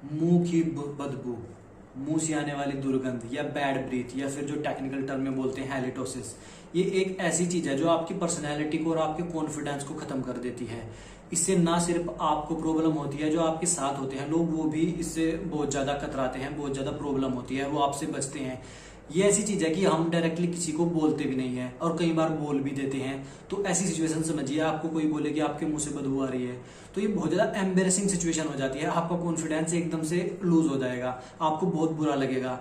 मुंह की बदबू, मुंह से आने वाली दुर्गंध या बैड ब्रीथ या फिर जो टेक्निकल टर्म में बोलते हैं हैलिटोसिस, ये एक ऐसी चीज है जो आपकी पर्सनैलिटी को और आपके कॉन्फिडेंस को खत्म कर देती है। इससे ना सिर्फ आपको प्रॉब्लम होती है, जो आपके साथ होते हैं लोग वो भी इससे बहुत ज्यादा कतराते हैं, बहुत ज्यादा प्रॉब्लम होती है, वो आपसे बचते हैं। ये ऐसी चीज है कि हम डायरेक्टली किसी को बोलते भी नहीं है और कई बार बोल भी देते हैं। तो ऐसी सिचुएशन समझिए, आपको कोई बोले कि आपके मुंह से बदबू आ रही है, तो ये बहुत ज्यादा एम्बेरसिंग सिचुएशन हो जाती है। आपका कॉन्फिडेंस एकदम से लूज हो जाएगा, आपको बहुत बुरा लगेगा।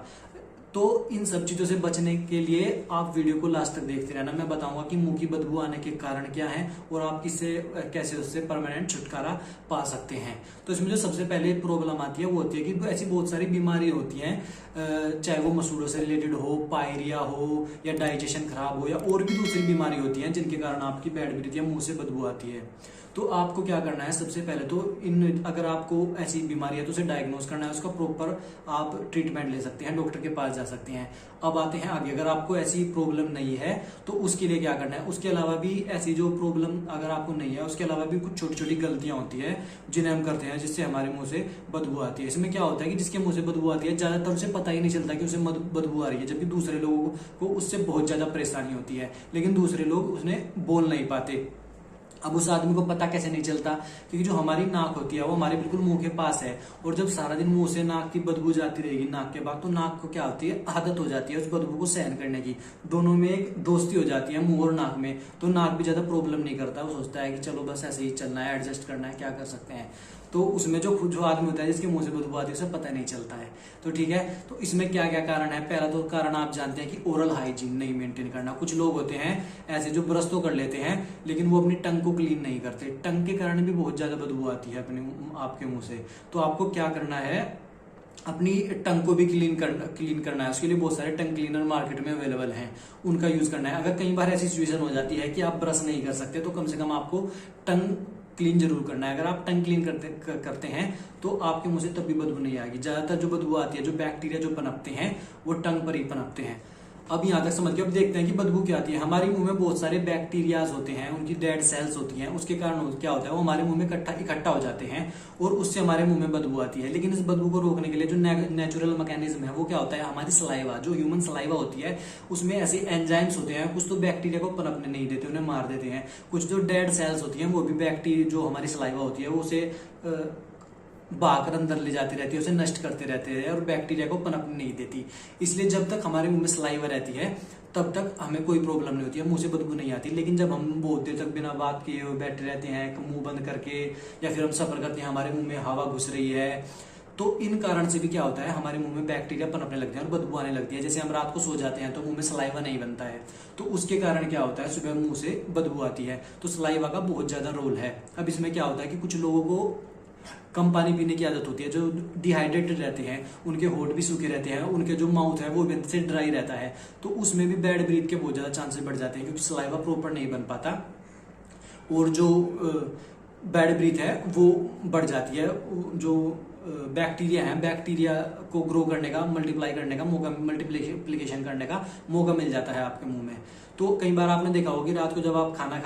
तो इन सब चीजों से बचने के लिए आप वीडियो को लास्ट तक देखते रहना। मैं बताऊंगा कि मुंह की बदबू आने के कारण क्या है और आप किससे कैसे उससे परमानेंट छुटकारा पा सकते हैं। तो इसमें जो सबसे पहले प्रॉब्लम आती है वो होती है कि ऐसी बहुत सारी बीमारी होती हैं, चाहे वो मसूड़ों से रिलेटेड हो, पायरिया हो या डाइजेशन खराब हो या और भी दूसरी बीमारी होती है जिनके कारण आपकी बैड ब्रीथ या मुंह से बदबू आती है। तो आपको क्या करना है, सबसे पहले तो इन अगर आपको ऐसी बीमारी है तो उसे डायग्नोस करना है, उसका प्रॉपर आप ट्रीटमेंट ले सकते हैं, डॉक्टर के पास जा सकते हैं। अब आते हैं आगे, अगर आपको ऐसी प्रॉब्लम नहीं है तो उसके लिए क्या करना है। उसके अलावा भी ऐसी जो प्रॉब्लम अगर आपको नहीं है, उसके अलावा भी कुछ छोटी छोटी गलतियां होती है जिन्हें हम करते हैं जिससे हमारे मुंह से बदबू आती है। इसमें क्या होता है कि जिसके मुंह से बदबू आती है ज्यादातर उसे पता ही नहीं चलता कि उसे बदबू आ रही है, जबकि दूसरे लोगों को उससे बहुत ज्यादा परेशानी होती है, लेकिन दूसरे लोग उसने बोल नहीं पाते। अब उस आदमी को पता कैसे नहीं चलता, क्योंकि जो हमारी नाक होती है वो हमारे बिल्कुल मुंह के पास है, और जब सारा दिन मुंह से नाक की बदबू जाती रहेगी नाक के बाद, तो नाक को क्या होती है, आदत हो जाती है उस बदबू को सहन करने की। दोनों में एक दोस्ती हो जाती है मुंह और नाक में, तो नाक भी ज्यादा प्रॉब्लम नहीं करता, वो सोचता है कि चलो बस ऐसे ही चलना है, एडजस्ट करना है, क्या कर सकते हैं। तो उसमें जो आदमी होता है जिसके मुंह से बदबू आती है उसे पता नहीं चलता है। तो ठीक है, तो इसमें क्या क्या कारण है। पहला तो कारण आप जानते हैं कि ओरल हाइजीन नहीं मेंटेन करना। कुछ लोग होते हैं ऐसे जो ब्रश तो कर लेते हैं लेकिन वो अपनी टंग को क्लीन नहीं करते, टंग के कारण भी बहुत ज्यादा बदबू आती है अपने आपके मुंह से। तो आपको क्या करना है, अपनी टंग को भी क्लीन करना है। उसके लिए बहुत सारे टंग क्लीनर मार्केट में अवेलेबल हैं, उनका यूज करना है। अगर कई बार ऐसी सिचुएशन हो जाती है कि आप ब्रश नहीं कर सकते तो कम से कम आपको टंग क्लीन जरूर करना है। अगर आप टंग क्लीन करते हैं तो आपके मुंह से तब भी बदबू नहीं आएगी। ज्यादातर जो बदबू आती है, जो बैक्टीरिया जो पनपते हैं वो टंग पर ही पनपते हैं। अब यहाँ तक समझ के अब देखते हैं कि बदबू क्या आती है। हमारे मुंह में बहुत सारे बैक्टीरियाज होते हैं, उनकी डेड सेल्स होती हैं, उसके कारण क्या होता है, वो हमारे मुंह में इकट्ठा हो जाते हैं और उससे हमारे मुंह में बदबू आती है। लेकिन इस बदबू को रोकने के लिए जो नेचुरल मैकेनिज्म है वो क्या होता है, हमारी सलाइवा, जो ह्यूमन सलाइवा होती है उसमें ऐसे एंजाइम्स होते हैं, कुछ तो बैक्टीरिया को पनपने नहीं देते, उन्हें मार देते हैं। कुछ जो डेड सेल्स होती हैं वो भी बैक्टीरिया, जो हमारी सलाइवा होती है वो उसे बहाकर अंदर ले जाती रहती है, उसे नष्ट करते रहते हैं और बैक्टीरिया को पनपने नहीं देती। इसलिए जब तक हमारे मुंह में सलाइवा रहती है तब तक हमें कोई प्रॉब्लम नहीं होती है, मुंह से बदबू नहीं आती। लेकिन जब हम बहुत देर तक बिना बात किए हुए बैठे रहते हैं मुंह बंद करके, या फिर हम सफर करते हैं, हमारे मुंह में हवा घुस रही है, तो इन कारण से भी क्या होता है, हमारे मुंह में बैक्टीरिया पनपने लगते हैं और बदबू आने लगती है। जैसे हम रात को सो जाते हैं तो मुंह में सलाइवा नहीं बनता है, तो उसके कारण क्या होता है, सुबह मुंह से बदबू आती है। तो सलाइवा का बहुत ज्यादा रोल है। अब इसमें क्या होता है कि कुछ लोगों को कम पानी पीने की आदत होती है, जो डिहाइड्रेटेड रहते हैं, उनके होठ भी सूखे रहते हैं, उनके जो माउथ है वो भी से ड्राई रहता है, तो उसमें भी बैड ब्रीथ के बहुत ज्यादा चांसेस बढ़ जाते हैं, क्योंकि सलाइवा प्रॉपर नहीं बन पाता और जो बैड ब्रीथ है वो बढ़ जाती है। जो बैक्टीरिया है, बैक्टीरिया को ग्रो करने का, मल्टीप्लाई करने का मौका, मल्टीप्लिकेशन करने का मौका मिल जाता है आपके मुंह में। तो कई बार आपने देखा होगा कि रात को जब आप खाना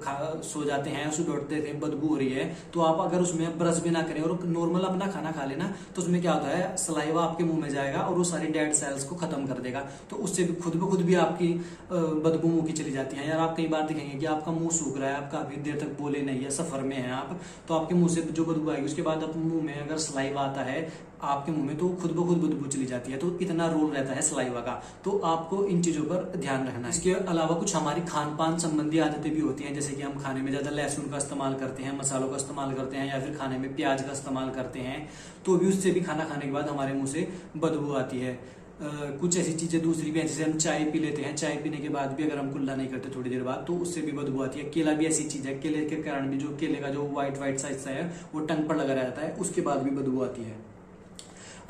खा सो जाते हैं, सुबह उठते थे बदबू हो रही है, तो आप अगर उसमें ब्रश भी ना करें और नॉर्मल अपना खाना खा लेना, तो उसमें क्या होता है, सलाइवा आपके मुंह में जाएगा और वो सारी डेड सेल्स को खत्म कर देगा। तो उससे भी खुद ब खुद भी आपकी बदबू मुंह की चली जाती है। यार आप कई बार देखेंगे कि आपका मुंह सूख रहा है, आप काफी देर तक बोले नहीं है, सफर में है आप, तो आपके मुंह से जो बदबू आएगी उसके बाद आप मुंह में अगर सलाइवा आता है आपके मुंह में, तो खुद ब खुद बदबू चली जाती है। तो इतना रोल रहता है सलाइवा का, तो आपको इन चीजों पर ध्यान रखना है। इसके अलावा कुछ हमारी खान पान संबंधी आदतें भी होती हैं, जैसे कि हम खाने में ज्यादा लहसुन का इस्तेमाल करते हैं, मसालों का इस्तेमाल करते हैं, या फिर खाने में प्याज का इस्तेमाल करते हैं, तो भी उससे भी खाना खाने के बाद हमारे मुंह से बदबू आती है। कुछ ऐसी चीजें दूसरी भी हैं, जैसे हम चाय पी लेते हैं, चाय पीने के बाद भी अगर हम कुल्ला नहीं करते थोड़ी देर बाद, तो उससे भी बदबू आती है। केला भी ऐसी चीज है, केले के कारण भी, जो केले का जो व्हाइट व्हाइट सा हिस्सा है वो टंग पर लगा रहता है, उसके बाद भी बदबू आती है।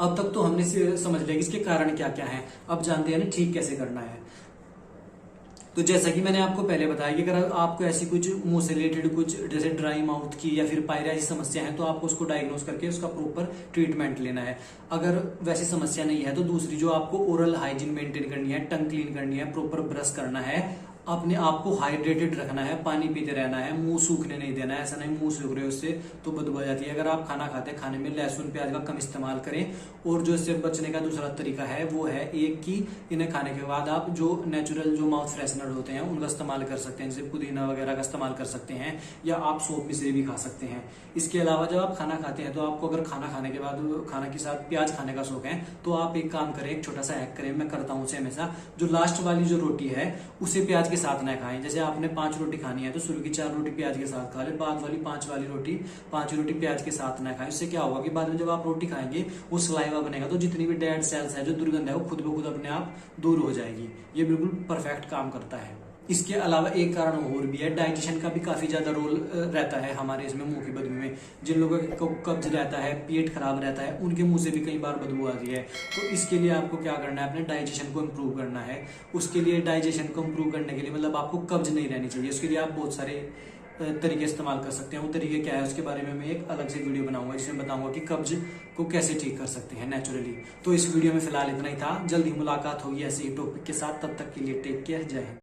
अब तक तो हमने समझ लिया कि इसके कारण क्या क्या है। अब जानते हैं ना ठीक कैसे करना है। तो जैसा कि मैंने आपको पहले बताया कि अगर आपको ऐसी कुछ मुंह से रिलेटेड कुछ जैसे ड्राई माउथ की या फिर पायरिया ऐसी समस्या है, तो आपको उसको डायग्नोस करके उसका प्रॉपर ट्रीटमेंट लेना है। अगर वैसी समस्या नहीं है तो दूसरी जो आपको ओरल हाइजीन मेंटेन करनी है, टंग क्लीन करनी है, प्रॉपर ब्रश करना है, अपने आप को हाइड्रेटेड रखना है, पानी पीते रहना है, मुंह सूखने नहीं देना है। ऐसा नहीं मुंह सूख रहे हो उससे तो बदबू आ जाती है। अगर आप खाना खाते हैं, खाने में लहसुन प्याज का कम इस्तेमाल करें। और जो इससे बचने का दूसरा तरीका है वो है एक कि इन्हें खाने के बाद आप जो नेचुरल जो माउथ फ्रेशनर होते हैं उनका इस्तेमाल कर सकते हैं, जैसे पुदीना वगैरह का इस्तेमाल कर सकते हैं, या आप सोप मिश्री भी खा सकते हैं। इसके अलावा जब आप खाना खाते हैं तो आपको अगर खाना खाने के बाद खाना के साथ प्याज खाने का शौक है तो आप एक काम करें, एक छोटा सा हैक करें, मैं करता हूं उसे हमेशा। जो लास्ट वाली जो रोटी है उसे प्याज के साथ ना खाएं। जैसे आपने 5 रोटी खानी है तो शुरू की 4 रोटी प्याज के साथ खा ले, बाद वाली 5 वाली रोटी 5 रोटी प्याज के साथ ना खाएं। इससे क्या होगा कि बाद में जब आप रोटी खाएंगे वो सलाइवा बनेगा, तो जितनी भी डेड सेल्स है, जो दुर्गंध है, वो खुद ब खुद अपने आप दूर हो जाएगी। ये बिल्कुल परफेक्ट काम करता है। इसके अलावा एक कारण और भी है, डाइजेशन का भी काफी ज्यादा रोल रहता है हमारे इसमें मुंह की बदबू में। जिन लोगों को कब्ज रहता है, पेट खराब रहता है, उनके मुंह से भी कई बार बदबू आती है। तो इसके लिए आपको क्या करना है, अपने डाइजेशन को इम्प्रूव करना है। उसके लिए डाइजेशन को इम्प्रूव करने के लिए मतलब आपको कब्ज नहीं रहनी चाहिए, उसके लिए आप बहुत सारे तरीके इस्तेमाल कर सकते हैं। वो तरीके क्या है उसके बारे में मैं एक अलग से वीडियो बनाऊंगा, जिसमें बताऊंगा कि कब्ज को कैसे ठीक कर सकते हैं नेचुरली। तो इस वीडियो में फिलहाल इतना ही था। जल्दी मुलाकात होगी ऐसे ही टॉपिक के साथ, तब तक के लिए टेक केयर, जय हिंद।